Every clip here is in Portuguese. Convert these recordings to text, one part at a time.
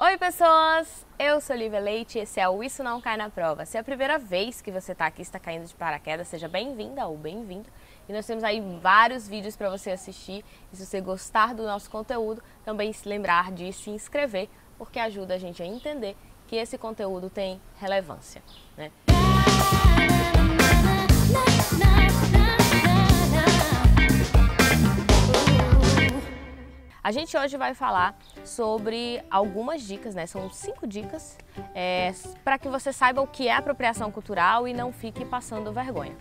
Oi pessoas, eu sou Lívia Leite e esse é o Isso Não Cai na Prova. Se é a primeira vez que você está aqui, está caindo de paraquedas, seja bem-vinda ou bem-vindo. E nós temos aí vários vídeos para você assistir. E se você gostar do nosso conteúdo, também se lembrar de se inscrever, porque ajuda a gente a entender que esse conteúdo tem relevância, né? A gente hoje vai falar sobre algumas dicas, né? São 5 dicas para que você saiba o que é apropriação cultural e não fique passando vergonha.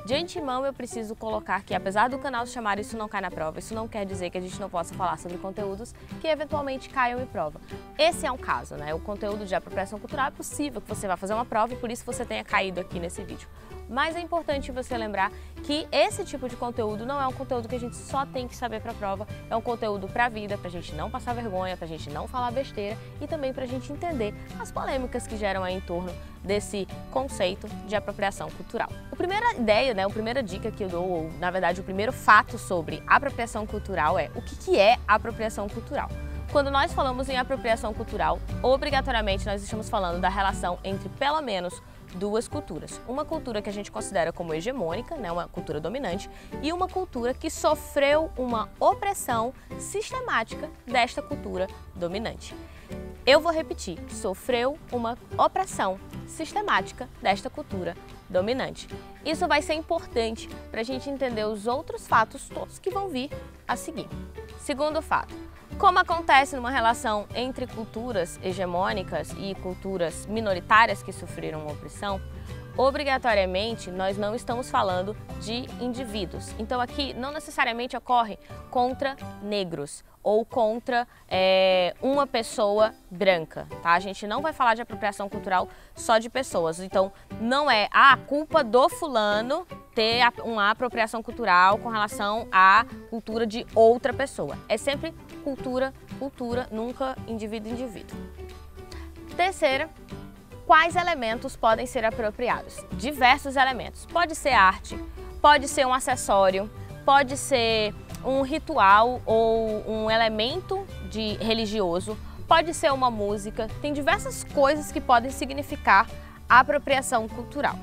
De antemão, eu preciso colocar que, apesar do canal se chamar Isso Não Cai na Prova, isso não quer dizer que a gente não possa falar sobre conteúdos que eventualmente caiam em prova. Esse é um caso, né? O conteúdo de apropriação cultural é possível que você vá fazer uma prova e por isso você tenha caído aqui nesse vídeo. Mas é importante você lembrar que esse tipo de conteúdo não é um conteúdo que a gente só tem que saber para a prova, é um conteúdo para a vida, para a gente não passar vergonha, para a gente não falar besteira e também para a gente entender as polêmicas que geram aí em torno desse conceito de apropriação cultural. A primeira ideia, né, a primeira dica que eu dou, ou na verdade o primeiro fato sobre apropriação cultural é o que é apropriação cultural. Quando nós falamos em apropriação cultural, obrigatoriamente nós estamos falando da relação entre pelo menos duas culturas. Uma cultura que a gente considera como hegemônica, né, uma cultura dominante, e uma cultura que sofreu uma opressão sistemática desta cultura dominante. Eu vou repetir, sofreu uma opressão sistemática desta cultura dominante. Isso vai ser importante para a gente entender os outros fatos todos que vão vir a seguir. Segundo fato, como acontece numa relação entre culturas hegemônicas e culturas minoritárias que sofreram uma opressão, obrigatoriamente nós não estamos falando de indivíduos. Então aqui não necessariamente ocorre contra negros ou contra uma pessoa branca, tá? A gente não vai falar de apropriação cultural só de pessoas. Então não é a culpa do fulano ter uma apropriação cultural com relação à cultura de outra pessoa. É sempre cultura, nunca indivíduo. Terceira, quais elementos podem ser apropriados? Diversos elementos. Pode ser arte, pode ser um acessório, pode ser um ritual ou um elemento religioso, pode ser uma música. Tem diversas coisas que podem significar apropriação cultural.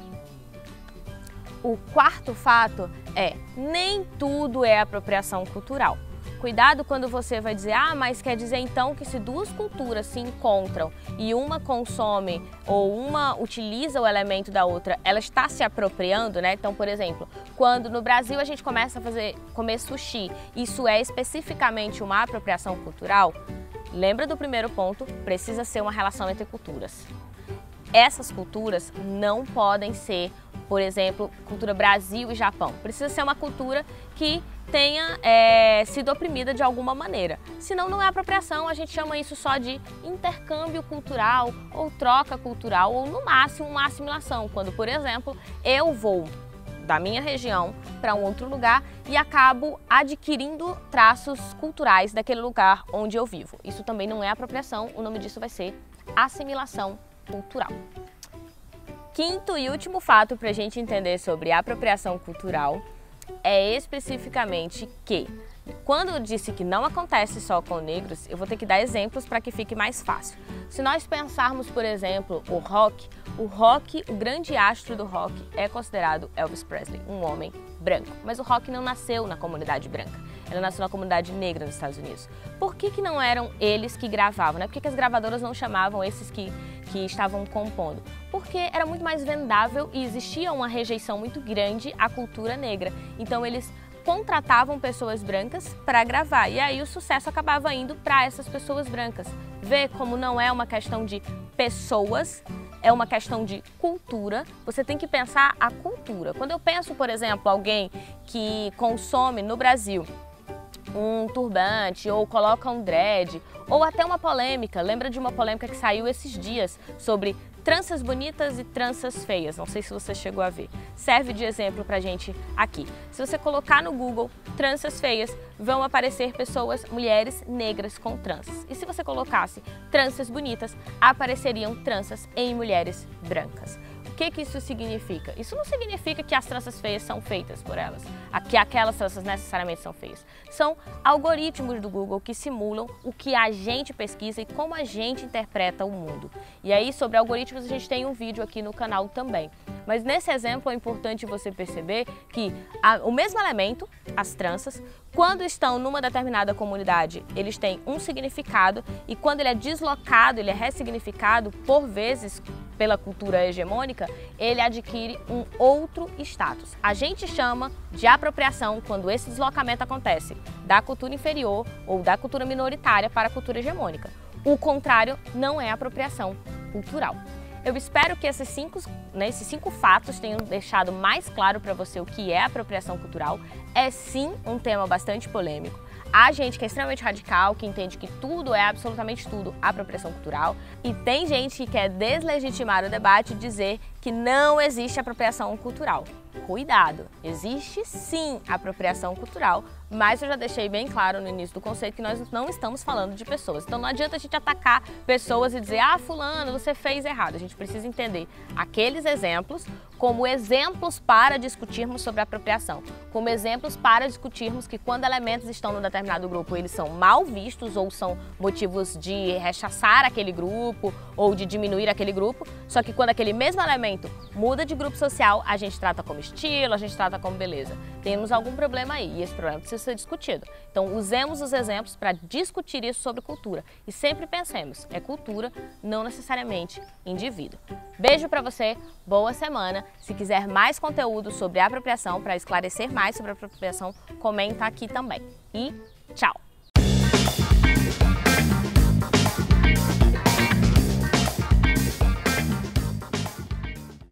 O quarto fato é, nem tudo é apropriação cultural. Cuidado quando você vai dizer, mas quer dizer então que se duas culturas se encontram e uma consome ou uma utiliza o elemento da outra, ela está se apropriando, né? Então, por exemplo, quando no Brasil a gente começa a comer sushi, isso é especificamente uma apropriação cultural? Lembra do primeiro ponto, precisa ser uma relação entre culturas. Essas culturas não podem ser, por exemplo, cultura Brasil e Japão. Precisa ser uma cultura que tenha sido oprimida de alguma maneira. Senão não é apropriação, a gente chama isso só de intercâmbio cultural ou troca cultural ou no máximo uma assimilação. Quando, por exemplo, eu vou da minha região para um outro lugar e acabo adquirindo traços culturais daquele lugar onde eu vivo. Isso também não é apropriação, o nome disso vai ser assimilação cultural. Quinto e último fato para a gente entender sobre apropriação cultural é especificamente que, quando eu disse que não acontece só com negros, eu vou ter que dar exemplos para que fique mais fácil. Se nós pensarmos, por exemplo, o rock, o grande astro do rock é considerado Elvis Presley, um homem branco. Mas o rock não nasceu na comunidade branca, ele nasceu na comunidade negra nos Estados Unidos. Por que não eram eles que gravavam, né? Por que as gravadoras não chamavam esses que estavam compondo? Porque era muito mais vendável e existia uma rejeição muito grande à cultura negra. Então eles contratavam pessoas brancas para gravar e aí o sucesso acabava indo para essas pessoas brancas. Vê como não é uma questão de pessoas, é uma questão de cultura. Você tem que pensar a cultura. Quando eu penso, por exemplo, alguém que consome no Brasil um turbante ou coloca um dread ou até uma polêmica, lembra de uma polêmica que saiu esses dias sobre tranças bonitas e tranças feias, não sei se você chegou a ver, serve de exemplo pra gente aqui. Se você colocar no Google tranças feias, vão aparecer pessoas, mulheres negras com tranças. E se você colocasse tranças bonitas, apareceriam tranças em mulheres brancas. O que isso significa? Isso não significa que as tranças feias são feitas por elas, que aquelas tranças necessariamente são feias. São algoritmos do Google que simulam o que a gente pesquisa e como a gente interpreta o mundo. E aí, sobre algoritmos, a gente tem um vídeo aqui no canal também. Mas nesse exemplo é importante você perceber que o mesmo elemento, as tranças, quando estão numa determinada comunidade, eles têm um significado e quando ele é deslocado, ele é ressignificado, por vezes, pela cultura hegemônica, ele adquire um outro status. A gente chama de apropriação quando esse deslocamento acontece da cultura inferior ou da cultura minoritária para a cultura hegemônica. O contrário não é apropriação cultural. Eu espero que esses cinco fatos tenham deixado mais claro para você o que é apropriação cultural. É sim um tema bastante polêmico. Há gente que é extremamente radical, que entende que tudo é, absolutamente tudo, apropriação cultural. E tem gente que quer deslegitimar o debate e dizer que não existe apropriação cultural. Cuidado, existe sim apropriação cultural, mas eu já deixei bem claro no início do conceito que nós não estamos falando de pessoas. Então não adianta a gente atacar pessoas e dizer, ah, fulano, você fez errado. A gente precisa entender aqueles exemplos como exemplos para discutirmos sobre apropriação, como exemplos para discutirmos que quando elementos estão num determinado grupo, eles são mal vistos ou são motivos de rechaçar aquele grupo ou de diminuir aquele grupo, só que quando aquele mesmo elemento muda de grupo social, a gente trata como estilo, a gente trata como beleza. Temos algum problema aí e esse problema precisa ser discutido. Então usemos os exemplos para discutir isso sobre cultura e sempre pensemos, é cultura, não necessariamente indivíduo. Beijo para você, boa semana. Se quiser mais conteúdo sobre apropriação, para esclarecer mais sobre apropriação, comenta aqui também. E tchau!